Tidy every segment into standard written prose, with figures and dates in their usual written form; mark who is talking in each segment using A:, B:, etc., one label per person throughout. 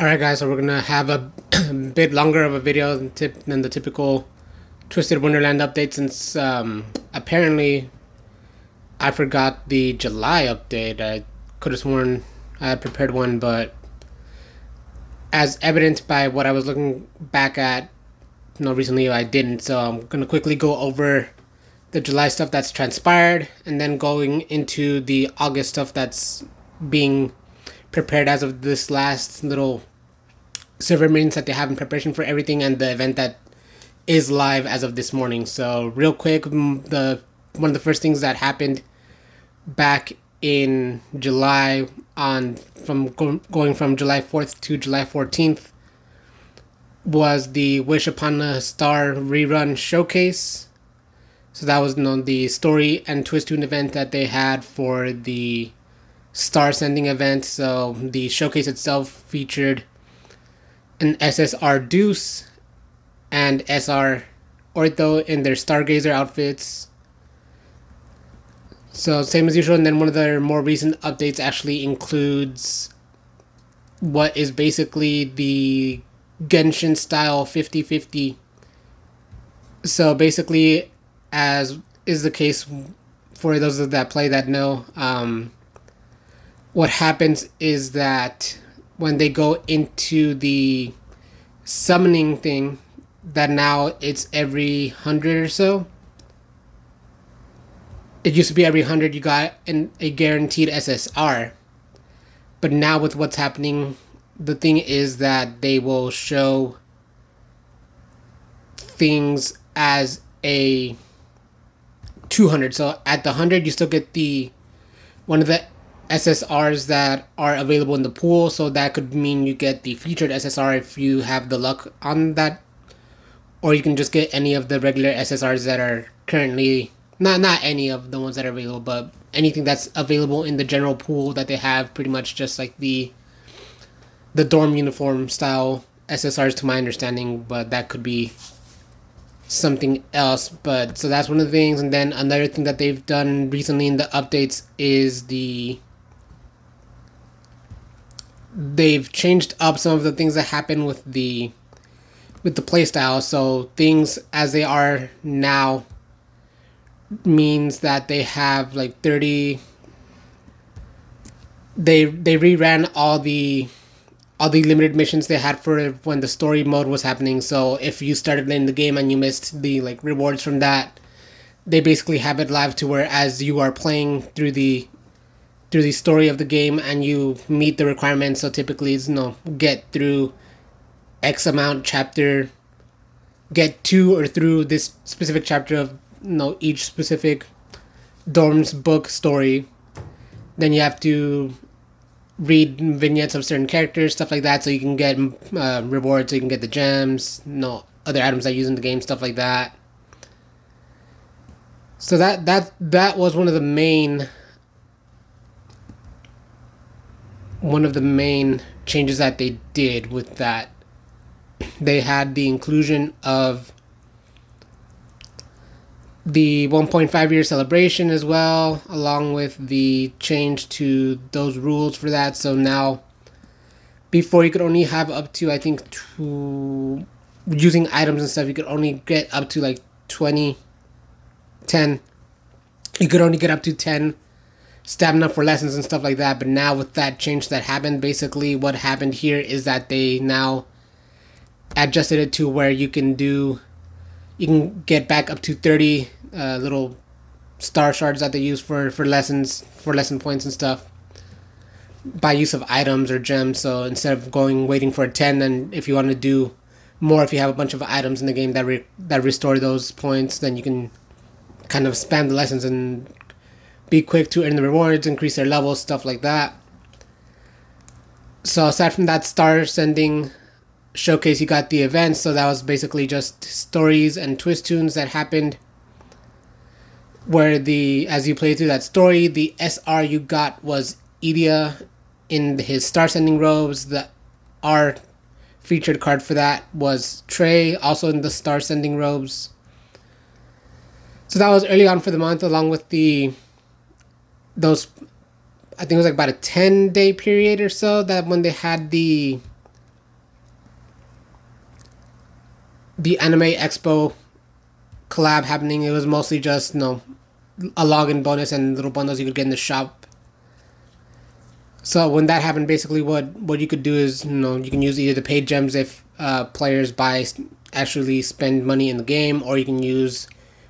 A: Alright guys, so we're gonna have a bit longer of a video than the typical Twisted Wonderland update, since apparently I forgot the July update. I could have sworn I had prepared one, but as evidenced by what I was looking back at recently, I didn't. So I'm gonna quickly go over the July stuff that's transpired, and then going into the August stuff that's being prepared as of this last little server meetings that they have in preparation for everything, and the event that is live as of this morning. So real quick, the one of the first things that happened back in July, on from going from July 4th to July 14th, was the Wish Upon a Star rerun showcase. So that was the story and twist tune event that they had for the star sending event. So the showcase itself featured an SSR Deuce and SR Ortho in their Stargazer outfits. So same as usual, and then one of their more recent updates actually includes what is basically the Genshin style 50-50. So basically, as is the case for those that play that know, what happens is that when they go into the summoning thing, that now it's every 100 or so. It used to be every 100 you got a guaranteed SSR. But now with what's happening, the thing is that they will show things as a 200. So at the 100 you still get the one of the SSRs that are available in the pool. So that could mean you get the featured SSR if you have the luck on that, or you can just get any of the regular SSRs that are currently not any of the ones that are available, but anything that's available in the general pool that they have, pretty much just like the dorm uniform style SSRs to my understanding, but that could be something else. But so that's one of the things. And then another thing that they've done recently in the updates is they've changed up some of the things that happen with the playstyle. So things as they are now means that they have like 30. They reran all the limited missions they had for when the story mode was happening. So if you started playing the game and you missed the rewards from that, they basically have it live to where as you are playing through the story of the game and you meet the requirements. So typically it's get through X amount chapter, get to or through this specific chapter of each specific dorm's book story. Then you have to read vignettes of certain characters, stuff like that, so you can get rewards, so you can get the gems, other items that you use in the game, stuff like that. So that was one of the main changes that they did with that. They had the inclusion of the 1.5 year celebration as well, along with the change to those rules for that. So now, before you could only have up to, I think, using items and stuff, you could only get up to 10. You could only get up to 10 stamina for lessons and stuff like that. But now with that change that happened, basically what happened here is that they now adjusted it to where you can get back up to 30 little star shards that they use for lessons, for lesson points and stuff, by use of items or gems. So instead of waiting for a 10, and if you want to do more, if you have a bunch of items in the game that restore those points, then you can kind of spam the lessons and be quick to earn the rewards, increase their levels, stuff like that. So aside from that star sending showcase, you got the events. So that was basically just stories and twist tunes that happened, where as you play through that story, the SR you got was Idia in his star sending robes. The R featured card for that was Trey, also in the star sending robes. So that was early on for the month, along with I think it was about a 10-day period or so, that when they had the the Anime Expo collab happening, it was mostly just a login bonus and little bundles you could get in the shop. So when that happened, basically what you could do is you can use either the paid gems if players actually spend money in the game, or you can use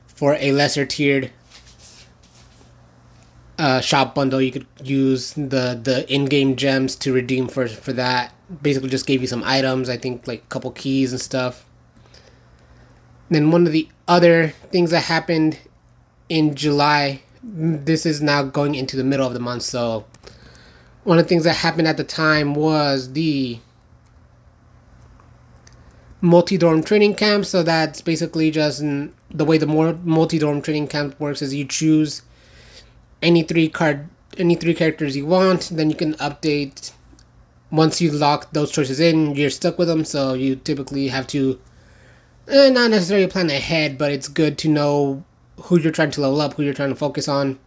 A: for a lesser tiered shop bundle. You could use the in-game gems to redeem for that. Basically just gave you some items, I think like a couple keys and stuff. Then one of the other things that happened in July, this is now going into the middle of the month, so one of the things that happened at the time was the multi-dorm training camp. So that's basically just the way the more multi-dorm training camp works is you choose any three characters you want, then you can update. Once you lock those choices in, you're stuck with them, so you typically have to not necessarily plan ahead, but it's good to know who you're trying to level up, who you're trying to focus on.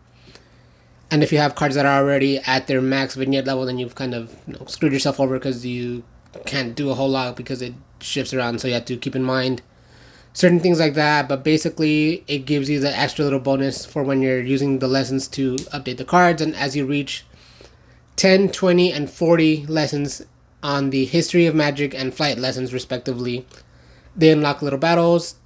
A: And if you have cards that are already at their max vignette level, then you've kind of screwed yourself over because you can't do a whole lot because it shifts around, so you have to keep in mind certain things like that. But basically it gives you the extra little bonus for when you're using the lessons to update the cards, and as you reach 10, 20, and 40 lessons on the History of Magic and Flight lessons respectively, they unlock little battles.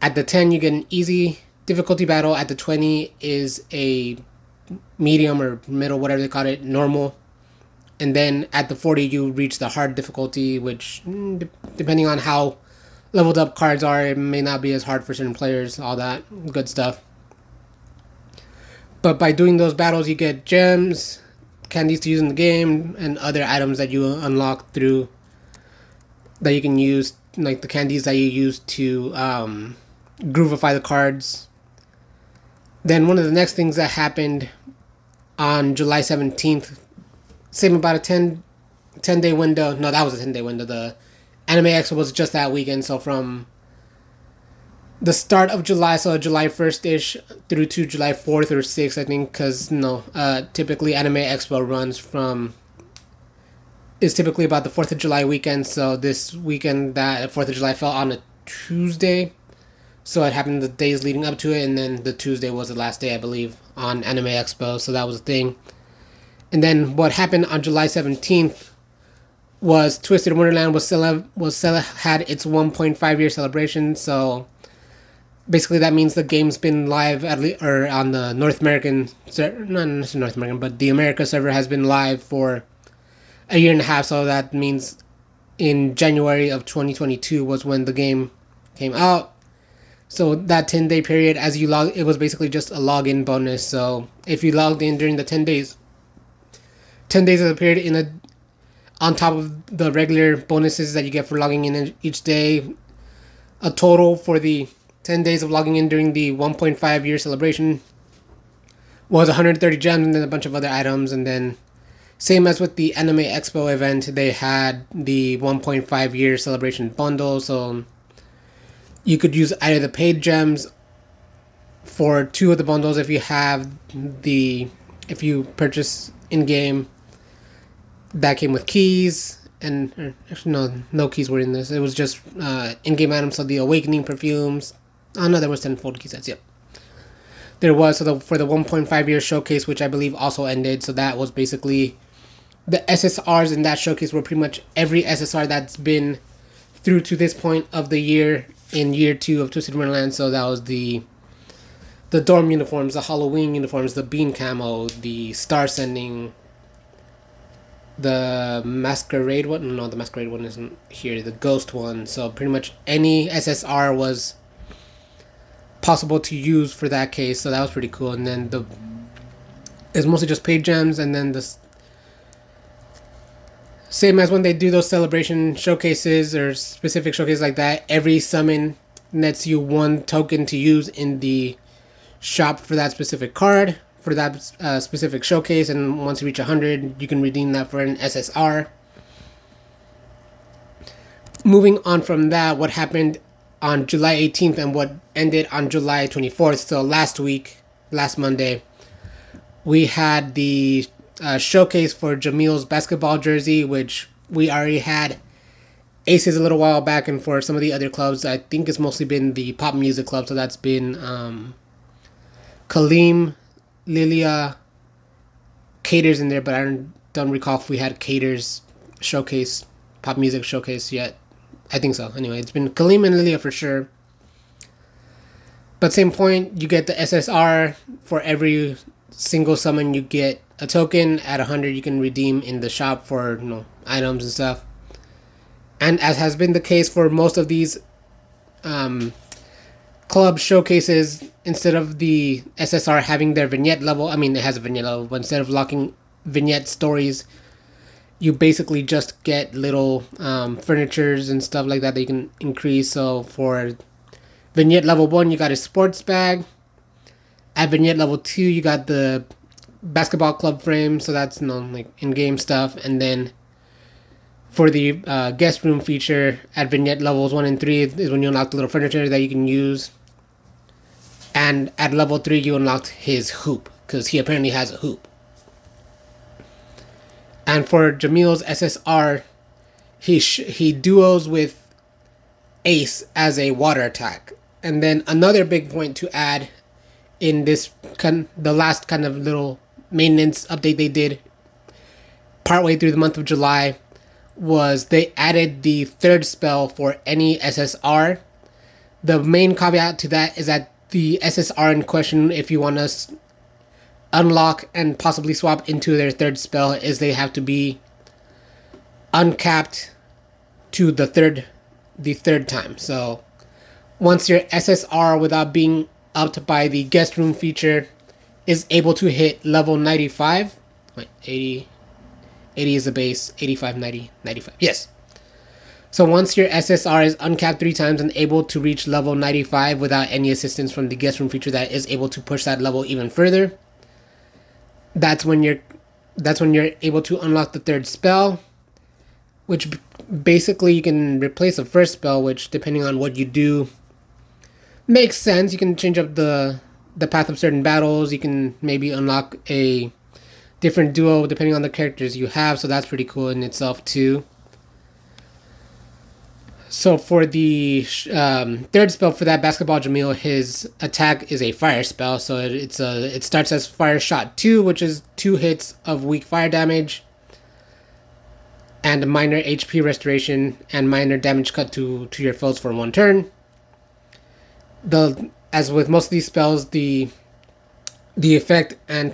A: At the 10 you get an easy difficulty battle, at the 20 is a medium or middle, whatever they call it, normal, and then at the 40 you reach the hard difficulty, which depending on how leveled up cards are, it may not be as hard for certain players, all that good stuff. But by doing those battles you get gems, candies to use in the game, and other items that you unlock through that you can use, like the candies that you use to groovify the cards. Then one of the next things that happened on July 17th, same about a 10-day window. No, that was a 10-day window. The Anime Expo was just that weekend, so from the start of July, so July 1st-ish through to July 4th or 6th, I think, because typically Anime Expo is typically about the 4th of July weekend, so this weekend that 4th of July fell on a Tuesday, so it happened the days leading up to it, and then the Tuesday was the last day, I believe, on Anime Expo, so that was a thing. And then what happened on July 17th was Twisted Wonderland had its 1.5 year celebration, so basically that means the game's been live on the North American, not necessarily North American, but the America server has been live for a year and a half, so that means in January of 2022 was when the game came out. So that 10-day period, it was basically just a login bonus. So if you logged in during the 10 days of the period, on top of the regular bonuses that you get for logging in each day, a total for the 10 days of logging in during the 1.5 year celebration was 130 gems, and then a bunch of other items. And then same as with the Anime Expo event, they had the 1.5 year celebration bundle, so you could use either the paid gems for 2 of the bundles if you purchase in-game. That came with keys, and actually no keys were in this. It was just in-game items, so the Awakening perfumes. Oh no, there was 10-fold key sets, yep. There was, for the 1.5 year showcase, which I believe also ended, so that was basically the SSRs in that showcase were pretty much every SSR that's been through to this point of the year in year 2 of Twisted Wonderland. So that was the dorm uniforms, the Halloween uniforms, the bean camo, the star sending, the masquerade one. No, the masquerade one isn't here. The ghost one. So pretty much any SSR was possible to use for that case. So that was pretty cool. And then it's mostly just paid gems, and then the same as when they do those celebration showcases or specific showcases like that, every summon nets you 1 token to use in the shop for that specific card, for that specific showcase, and once you reach 100, you can redeem that for an SSR. Moving on from that, what happened on July 18th and what ended on July 24th, so last Monday, we had the showcase for Jamil's basketball jersey, which we already had Aces a little while back, and for some of the other clubs, I think it's mostly been the pop music club. So that's been Kaleem, Lilia, Caters in there, but I don't recall if we had Caters showcase, pop music showcase yet. I think so. Anyway, it's been Kaleem and Lilia for sure. But same point, you get the SSR. For every single summon you get a token. At 100 you can redeem in the shop for items and stuff. And as has been the case for most of these club showcases, instead of the SSR having their vignette level, I mean it has a vignette level, but instead of locking vignette stories, you basically just get little furnitures and stuff like that you can increase. So for vignette level 1 you got a sports bag. At vignette level 2 you got the basketball club frame, so that's like in-game stuff. And then for the guest room feature at vignette levels 1 and 3 is when you unlock the little furniture that you can use. And at level 3 you unlocked his hoop, because he apparently has a hoop. And for Jamil's SSR, he duos with Ace as a water attack. And then another big point to add in this the last kind of little maintenance update they did partway through the month of July was they added the third spell for any SSR. The main caveat to that is that the SSR in question, if you want to unlock and possibly swap into their third spell, is they have to be uncapped to the third time. So once your SSR, without being upped by the guest room feature, is able to hit level 95, wait, 80 is the base, 85, 90, 95, yes. So once your SSR is uncapped 3 times and able to reach level 95 without any assistance from the guest room feature that is able to push that level even further, that's when you're able to unlock the third spell, which basically you can replace the first spell, which depending on what you do makes sense. You can change up the path of certain battles. You can maybe unlock a different duo depending on the characters you have, so that's pretty cool in itself too. So for the third spell for that basketball Jamil, his attack is a fire spell. So it starts as Fire Shot 2, which is 2 hits of weak fire damage, and a minor HP restoration and minor damage cut to your foes for 1 turn. As with most of these spells, the effect and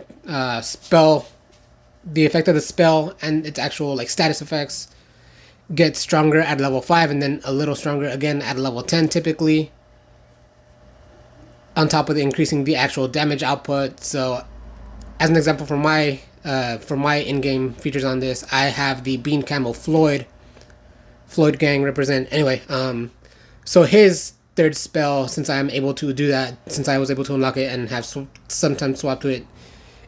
A: the effect of the spell and its actual status effects get stronger at level 5, and then a little stronger again at level 10 typically, on top of increasing the actual damage output. So as an example, for my in-game features on this, I have the Bean Camel Floyd gang represent. Anyway, so his third spell, since I am able to do that, since I was able to unlock it and have sometimes swap to it,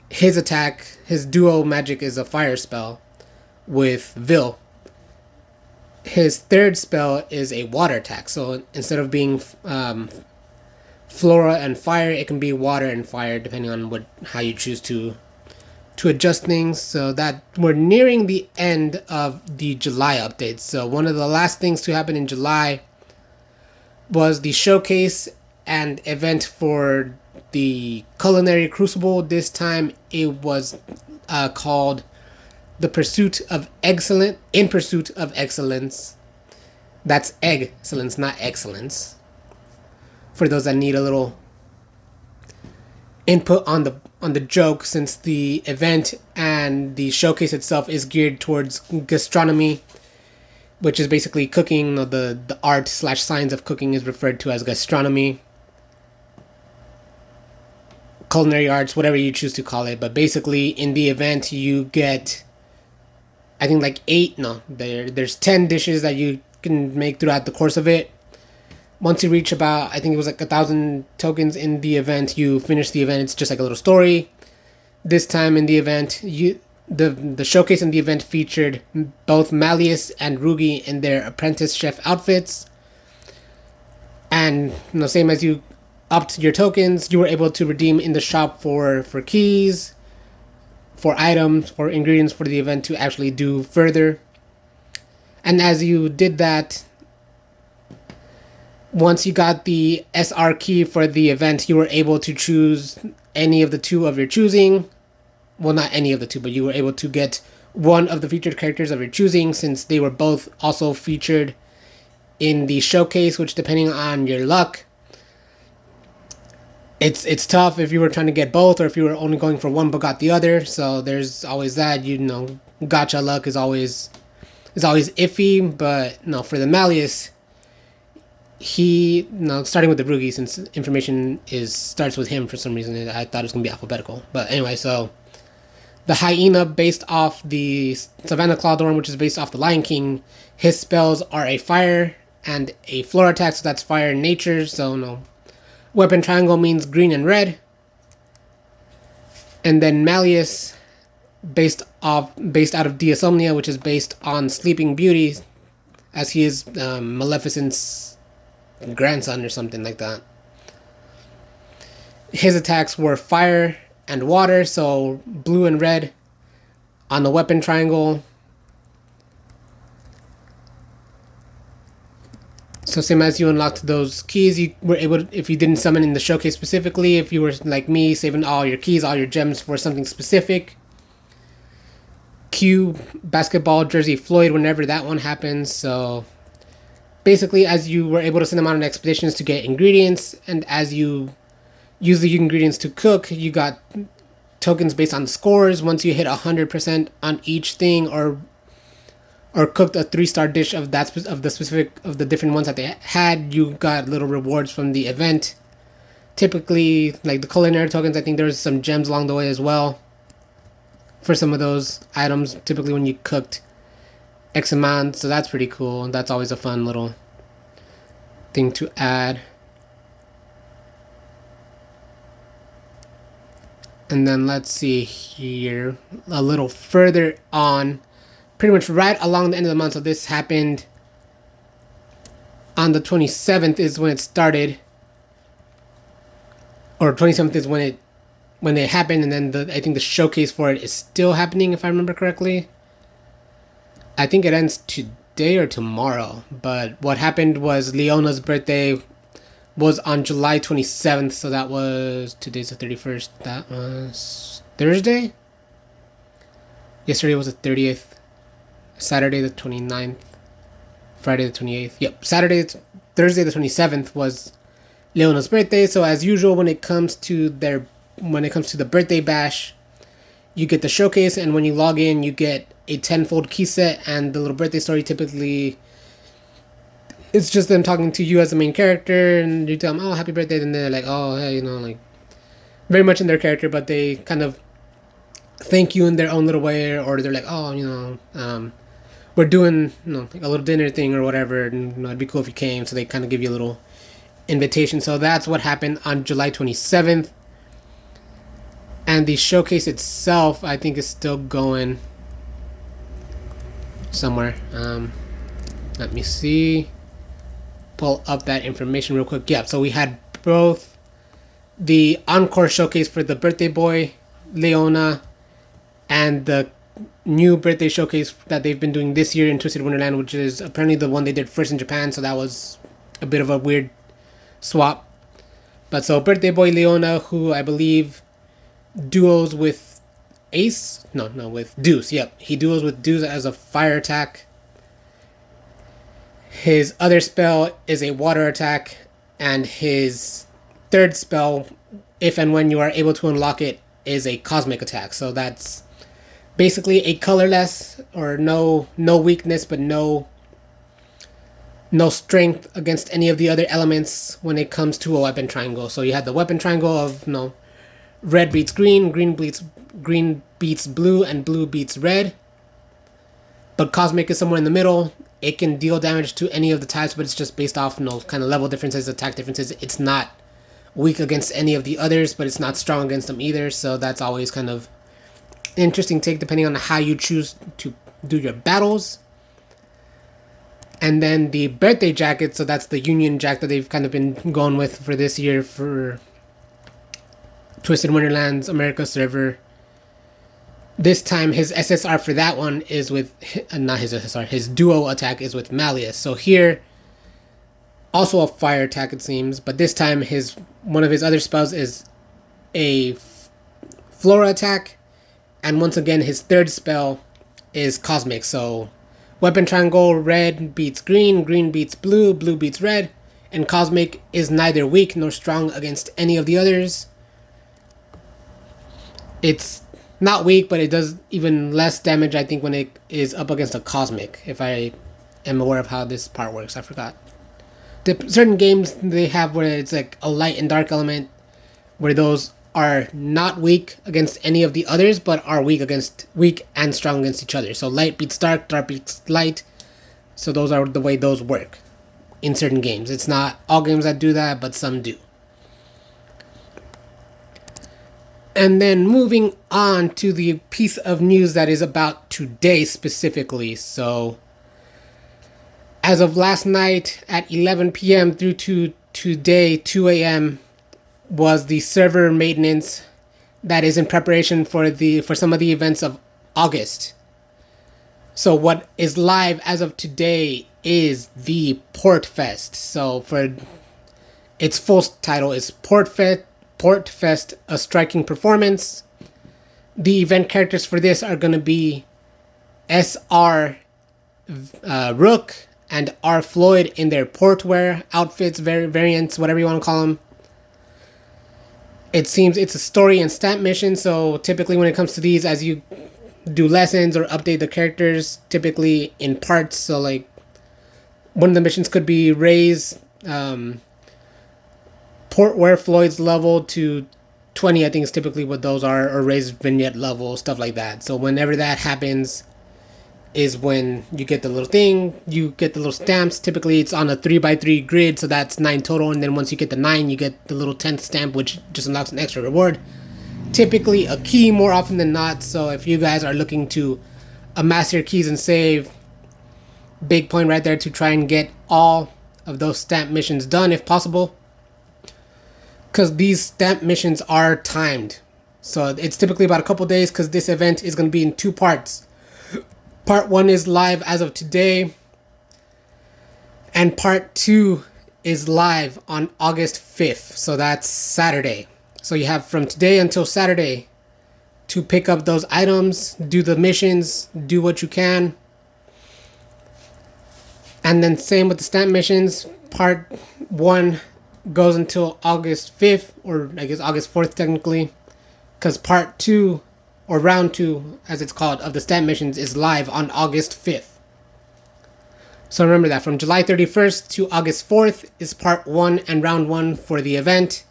A: his attack, his duo magic is a fire spell with Vil. His third spell is a water attack. So instead of being flora and fire, it can be water and fire depending on how you choose to adjust things. So that we're nearing the end of the July updates. So one of the last things to happen in July was the showcase and event for the Culinary Crucible. This time it was called The Pursuit of Excellence, In Pursuit of Excellence. That's excellence, not excellence. For those that need a little input on the joke, since the event and the showcase itself is geared towards gastronomy, which is basically cooking. The art / science of cooking is referred to as gastronomy. Culinary arts, whatever you choose to call it. But basically in the event you get, I think there's 10 dishes that you can make throughout the course of it. Once you reach about, I think it was 1,000 tokens in the event, you finish the event. It's just like a little story. This time in the event, the showcase in the event featured both Malleus and Rugi in their apprentice chef outfits. And same as you upped your tokens, you were able to redeem in the shop for keys, for items, for ingredients for the event to actually do further. And as you did that, once you got the SR key for the event, you were able to choose any of the two of your choosing. Well, not any of the two, but you were able to get one of the featured characters of your choosing, since they were both also featured in the showcase, which, depending on your luck, it's tough if you were trying to get both, or if you were only going for one but got the other. So there's always that. You know, gacha luck is always iffy. But no, for the Malleus, he, no, starting with the Rugi, since information starts with him for some reason. I thought it was gonna be alphabetical, but anyway. So the Hyena, based off the Savannah Clawdorn, which is based off the Lion King, his spells are a fire and a floor attack, so that's fire in nature. So no, weapon triangle means green and red. And then Malleus, based out of Diasomnia, which is based on Sleeping Beauty, as he is Maleficent's grandson or something like that. His attacks were fire and water, so blue and red on the weapon triangle. So same as you unlocked those keys, you were able to, if you didn't summon in the showcase specifically, if you were like me, saving all your keys, all your gems for something specific. Q, basketball jersey Floyd, whenever that one happens. So basically, as you were able to send them out on expeditions to get ingredients, and as you use the ingredients to cook, you got tokens based on scores. Once you hit 100% on each thing, or cooked a 3-star dish of the different ones that they had, you got little rewards from the event. Typically, like the culinary tokens, I think there's some gems along the way as well for some of those items, typically when you cooked X amount. So that's pretty cool. That's always a fun little thing to add. And then let's see here, a little further on, pretty much right along the end of the month. So this happened on the 27th is when it started, or 27th is when it happened, and then I think the showcase for it is still happening, if I remember correctly. I think it ends today or tomorrow. But what happened was Leona's birthday was on July 27th, so that was, today's the 31st, that was Thursday? Yesterday was the 30th, Saturday the 29th, Friday the 28th. Yep, Thursday the 27th was Leona's birthday. So as usual, when it comes to the birthday bash, you get the showcase, and when you log in, you get a 10-fold key set, and the little birthday story typically, it's just them talking to you as the main character, and you tell them, oh, happy birthday, and they're like, oh, hey, you know, like, very much in their character, but they kind of thank you in their own little way, or they're like, oh, you know, we're doing, you know, like a little dinner thing or whatever, and you know, it'd be cool if you came, so they kind of give you a little invitation. So that's what happened on July 27th. And the showcase itself, I think, is still going somewhere. Let me see. Pull up that information real quick. Yeah, so we had both the encore showcase for the birthday boy, Leona, and the new birthday showcase that they've been doing this year in Twisted Wonderland, which is apparently the one they did first in Japan, so that was a bit of a weird swap. But so birthday boy Leona, who I believe duos with Ace? No, with Deuce. Yep, he duos with Deuce as a fire attack. His other spell is a water attack, and his third spell, if and when you are able to unlock it, is a cosmic attack. So that's basically a colorless, or no weakness, but no strength against any of the other elements when it comes to a weapon triangle. So you had the weapon triangle of red beats green, green beats blue, and blue beats red. But cosmic is somewhere in the middle. It can deal damage to any of the types, but it's just based off kind of level differences, attack differences. It's not weak against any of the others, but it's not strong against them either. So that's always kind of an interesting take, depending on how you choose to do your battles. And then the birthday jacket, so that's the Union Jack that they've kind of been going with for this year for Twisted Wonderland's America server. This time his SSR for that one is with, not his SSR, his duo attack is with Malleus. So here, also a fire attack it seems, but this time one of his other spells is a Flora attack, and once again his third spell is Cosmic. So weapon triangle, red beats green, green beats blue, blue beats red, and Cosmic is neither weak nor strong against any of the others. It's not weak, but it does even less damage, I think, when it is up against a Cosmic, if I am aware of how this part works. I forgot. Certain games they have where it's like a light and dark element, where those are not weak against any of the others, but are weak and strong against each other. So light beats dark, dark beats light. So those are the way those work in certain games. It's not all games that do that, but some do. And then moving on to the piece of news that is about today specifically. So as of last night at 11 p.m. through to today 2 a.m. was the server maintenance that is in preparation for some of the events of August. So what is live as of today is the Port Fest. So for its full title is Port Fest, a striking performance. The event characters for this are going to be SR Rook and R Floyd in their portwear outfits, variants, whatever you want to call them. It seems it's a story and stamp mission, so typically when it comes to these, as you do lessons or update the characters, typically in parts, so like one of the missions could be raise portwear Floyd's level to 20, I think is typically what those are, or raise vignette level, stuff like that. So whenever that happens is when you get the little thing, you get the little stamps. Typically it's on a 3x3 grid, so that's 9 total, and then once you get the 9, you get the little 10th stamp, which just unlocks an extra reward. Typically a key more often than not, so if you guys are looking to amass your keys and save, big point right there to try and get all of those stamp missions done if possible. Because these stamp missions are timed. So it's typically about a couple days, because this event is going to be in 2 parts. Part 1 is live as of today, and part 2 is live on August 5th, so that's Saturday. So you have from today until Saturday to pick up those items, do the missions, do what you can. And then same with the stamp missions. Part 1 goes until August 5th, or I guess August 4th technically, because part 2, or round 2 as it's called, of the stamp missions is live on August 5th. So remember that from July 31st to August 4th is part 1 and round 1 for the event.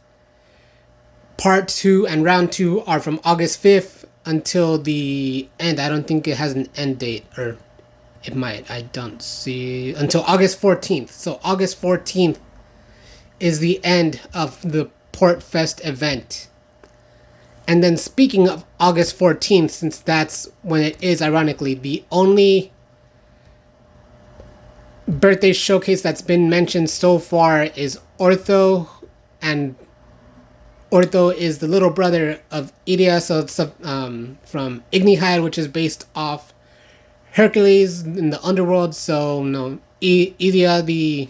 A: Part 2 and round 2 are from August 5th until the end. I don't think it has an end date, or it might, I don't see, until August 14th. So August 14th is the end of the Port Fest event. And then speaking of August 14th, since that's when it is, ironically, the only birthday showcase that's been mentioned so far is Ortho, and Ortho is the little brother of Idia, so it's from Ignihide, which is based off Hercules in the underworld. So no, Idia, the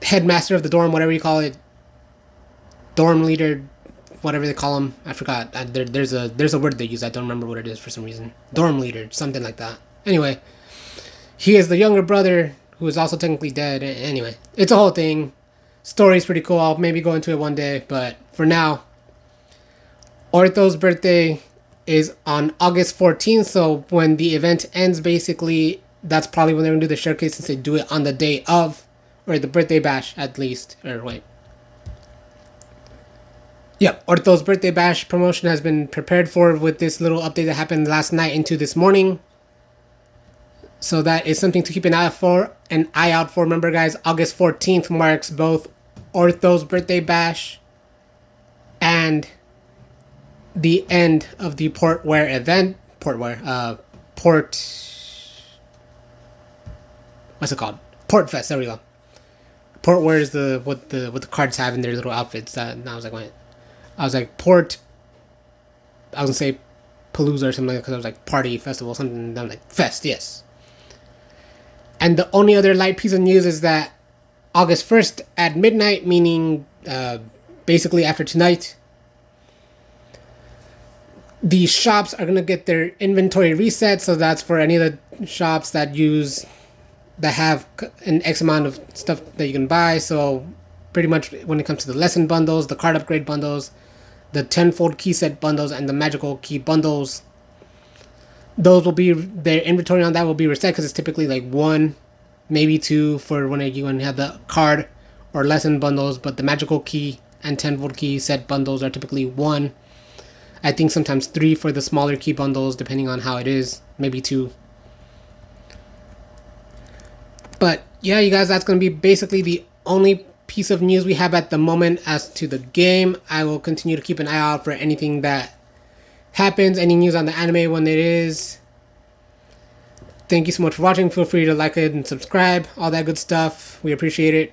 A: headmaster of the dorm, whatever you call it, dorm leader, whatever they call him, I forgot. There's a word they use. I don't remember what it is for some reason. Dorm leader, something like that. Anyway, he is the younger brother who is also technically dead. Anyway, it's a whole thing. Story's pretty cool. I'll maybe go into it one day, but for now, Ortho's birthday is on August 14th. So when the event ends, basically, that's probably when they're gonna do the showcase, since they do it on the day of, or the birthday bash at least. Or wait. Yep, Ortho's birthday bash promotion has been prepared for with this little update that happened last night into this morning. So that is something to keep an eye out for. Remember, guys, August 14th marks both Ortho's birthday bash and the end of the Portwear event. What's it called? Port Fest. There we go. Portwear is what the cards have in their little outfits. I was like, Port. I was gonna say Palooza or something, because it was like party, festival, something. I'm like, fest, yes. And the only other light piece of news is that August 1st at midnight, meaning basically after tonight, the shops are going to get their inventory reset. So that's for any of the shops that have an X amount of stuff that you can buy. So pretty much when it comes to the lesson bundles, the card upgrade bundles, the 10-fold key set bundles, and the magical key bundles, those will be, their inventory on that will be reset, because it's typically like 1, maybe 2 for when you have the card or lesson bundles, but the magical key and 10-fold key set bundles are typically 1. I think sometimes 3 for the smaller key bundles, depending on how it is, maybe 2. But yeah, you guys, that's going to be basically the only piece of news we have at the moment as to the game. I will continue to keep an eye out for anything that happens, any news on the anime when it is. Thank you so much for watching. Feel free to like it and subscribe, all that good stuff. We appreciate it.